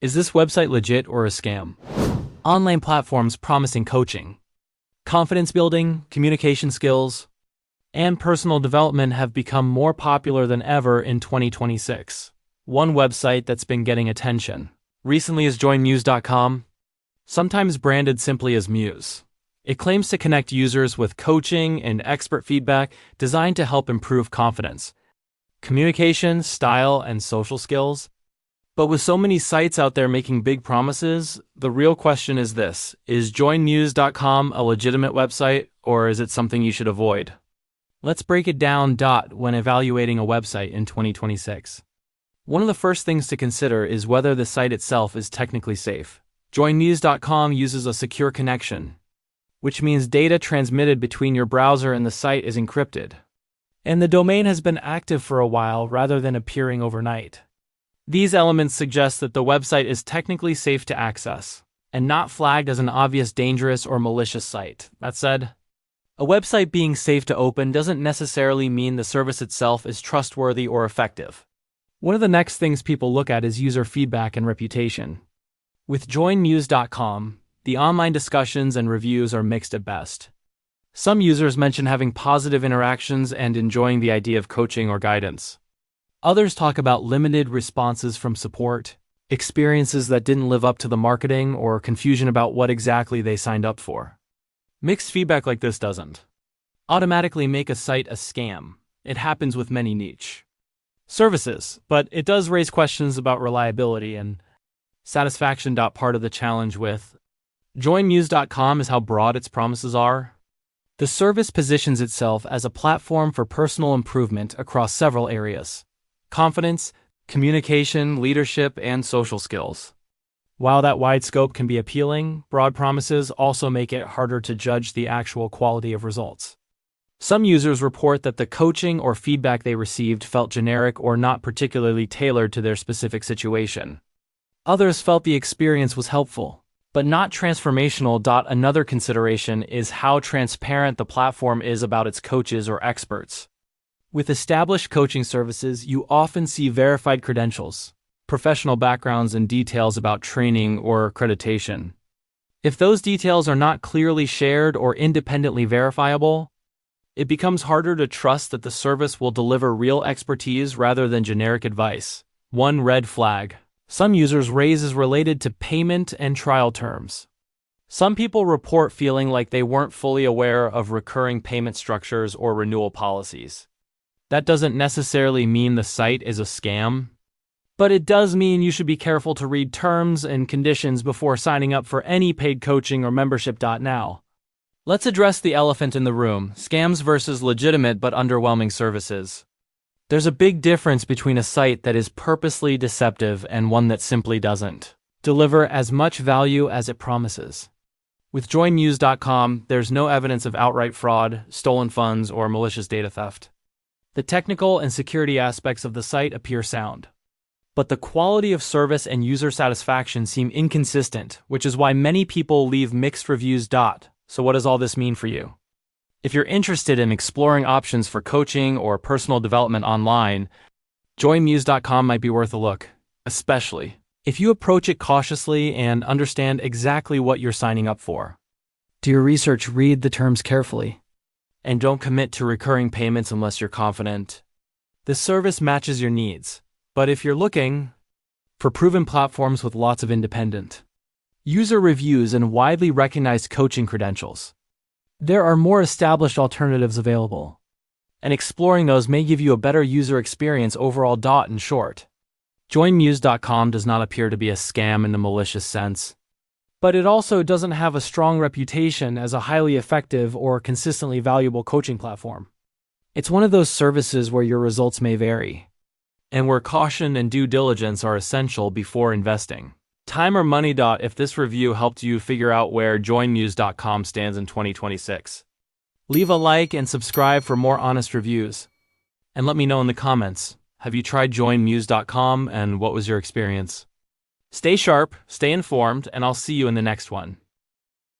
Is this website legit or a scam? Online platforms promising coaching, confidence building, communication skills, and personal development have become more popular than ever in 2026. One website that's been getting attention recently is joinmuse.com, sometimes branded simply as Muse. It claims to connect users with coaching and expert feedback designed to help improve confidence, communication, style, and social skills. But with so many sites out there making big promises, the real question is this: is joinmuse.com a legitimate website, or is it something you should avoid? Let's break it down. When evaluating a website in 2026, one of the first things to consider is whether the site itself is technically safe. Joinmuse.com uses a secure connection, which means data transmitted between your browser and the site is encrypted, and the domain has been active for a while rather than appearing overnight. These elements suggest that the website is technically safe to access, and not flagged as an obvious dangerous or malicious site. That said, a website being safe to open doesn't necessarily mean the service itself is trustworthy or effective. One of the next things people look at is user feedback and reputation. With joinmuse.com, the online discussions and reviews are mixed at best. Some users mention having positive interactions and enjoying the idea of coaching or guidance. Others talk about limited responses from support, experiences that didn't live up to the marketing, or confusion about what exactly they signed up for. Mixed feedback like this doesn't automatically make a site a scam. It happens with many niche services, but it does raise questions about reliability and satisfaction. Part of the challenge with joinmuse.com is how broad its promises are. The service positions itself as a platform for personal improvement across several areas: confidence, communication, leadership, and social skills. While that wide scope can be appealing, broad promises also make it harder to judge the actual quality of results. Some users report that the coaching or feedback they received felt generic or not particularly tailored to their specific situation. Others felt the experience was helpful, but not transformational. Another consideration is how transparent the platform is about its coaches or experts. With established coaching services, you often see verified credentials, professional backgrounds, and details about training or accreditation. If those details are not clearly shared or independently verifiable, it becomes harder to trust that the service will deliver real expertise rather than generic advice. One red flag some users raise is related to payment and trial terms. Some people report feeling like they weren't fully aware of recurring payment structures or renewal policies. That doesn't necessarily mean the site is a scam, but it does mean you should be careful to read terms and conditions before signing up for any paid coaching or membership. Now, let's address the elephant in the room: scams versus legitimate but underwhelming services. There's a big difference between a site that is purposely deceptive and one that simply doesn't deliver as much value as it promises. With joinmuse.com, there's no evidence of outright fraud, stolen funds, or malicious data theft. The technical and security aspects of the site appear sound, but the quality of service and user satisfaction seem inconsistent, which is why many people leave mixed reviews. So what does all this mean for you? If you're interested in exploring options for coaching or personal development online, joinmuse.com might be worth a look, especially if you approach it cautiously and understand exactly what you're signing up for. Do your research, read the terms carefully, and don't commit to recurring payments unless you're confident the service matches your needs. But if you're looking for proven platforms with lots of independent user reviews and widely recognized coaching credentials, there are more established alternatives available, and exploring those may give you a better user experience overall. In short, joinmuse.com does not appear to be a scam in the malicious sense, but it also doesn't have a strong reputation as a highly effective or consistently valuable coaching platform. It's one of those services where your results may vary, and where caution and due diligence are essential before investing time or money. If this review helped you figure out where joinmuse.com stands in 2026, leave a like and subscribe for more honest reviews. And let me know in the comments, have you tried joinmuse.com and what was your experience? Stay sharp, stay informed, and I'll see you in the next one.